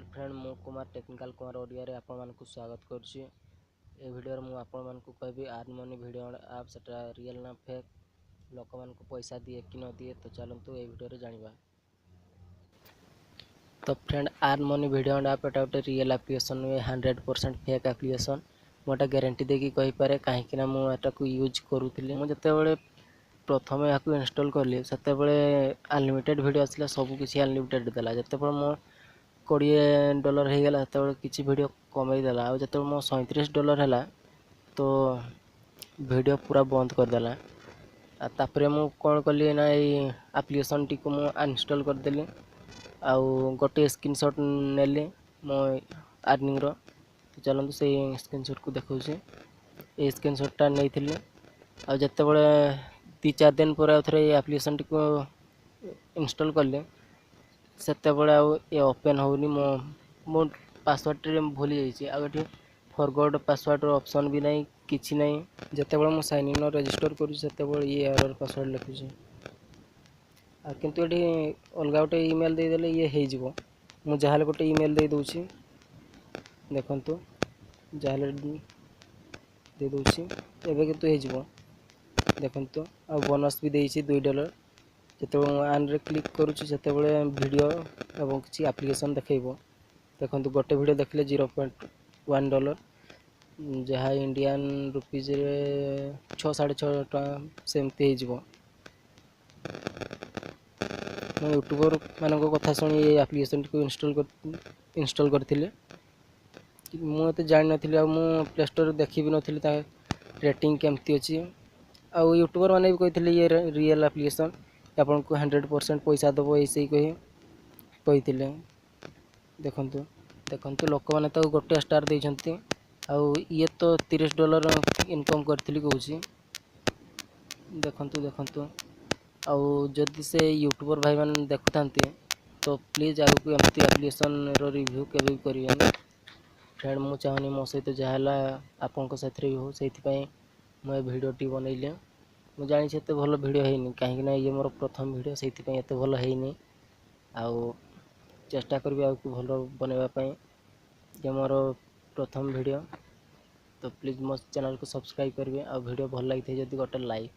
नमस्कार फ्रेंड मु कुमार टेक्निकल कुमार ओडिया रे आपण मानकु स्वागत करछि। ए वीडियो मु आपण मानकु कहबी earnmony वीडियो ऐप सेटा रियल ना फेक लोक मानकु पैसा दिए कि न दिए तो चलंतु ए वीडियो रे जानिबा। तो फ्रेंड earnmony वीडियो ऐप एटा उटे रियल एप्लीकेशन में 100% फेक एप्लीकेशन मोटा गारंटी देकी कहि पारे काहे कि ना मु एटा को यूज करूथिले। मु जते बेले प्रथम याकू इंस्टॉल करली सेते बेले अनलिमिटेड वीडियो आसला सब किछि अनलिमिटेड देला। जते बेले मो $20 हो गला तो किसी वीडियो कमे देला और जब मो $37 है तो वीडियो पूरा बंद कर देला। तापरे मु कौन कली ना ये एप्लीकेशन टी को मु अनइंस्टॉल कर देली आउ गोटे स्क्रीनशॉट नेली मो अर्निंग रो। तो चलंतु से स्क्रीनशॉट को देखौ छे ए स्क्रीनशॉट टा नै थिले आ जते बळे 3-4 दिन पर आथरे एप्लीकेशन टी को इंस्टॉल करले सेते बळे ये ओपन होनी मो पासवर्ड रे भूली जाइए आगे फॉरगॉट पासवर्ड ऑप्शन भी नहीं किछि नहीं। जते बळे मो साइन इन रजिस्टर करू सेते बळे ये एरर पासवर्ड लिखु छी आ किंतु एठी अलगा गोटे ईमेल दे देले ये हे जिवो। मु जहाल गोटे ईमेल दे दोछि देखंतु जहाल दे दोछि एबे किंतु हे जिवो देखंतु आ बोनस भी देछि $2। जते आन रे क्लिक करूछि सेते बळे वीडियो एवं किछि एप्लीकेशन देखैबो। देखंतु गोटे वीडियो देखले $0.1 जहा इंडियन रुपीज रे 6.5 टका सेमते हे जिवो। मैं यूट्यूबर मानको कथा सुनी ये एप्लीकेशन को इंस्टॉल करथिले मु तो जानि नथिले आ मु प्ले स्टोर देखि भी नथिले ता रेटिंग केमती अछि आ यूट्यूबर माने भी कहिथिले ये रियल एप्लीकेशन आपन को 100% पैसा दबो ऐसे ही कहिथिले। देखंतु देखंतु लोक माने तो गोटे स्टार देछंती आ ये तो $30 इनकम करथिली कहूची। देखंतु देखंतु आ जदि से यूट्यूबर भाई मान देखुतांती तो प्लीज आगु को एमती एप्लीकेशन रो रिव्यू केबे भी करिवेन। फ्रेंड मु चाहनी मो सहित जहाला आपन को साथ रे हो सेति पई मैं वीडियो टी बनैले। मु जानि से भल वीडियो हेनी काहे कि ना ये मोर प्रथम वीडियो सेति पई एते भल हेनी आउ चेष्टा करबी आ भल बनेबा पई ये मोर प्रथम वीडियो। तो प्लीज मो चैनल को सब्सक्राइब करबे आ वीडियो भल लागिथे जदि गोटे लाइक।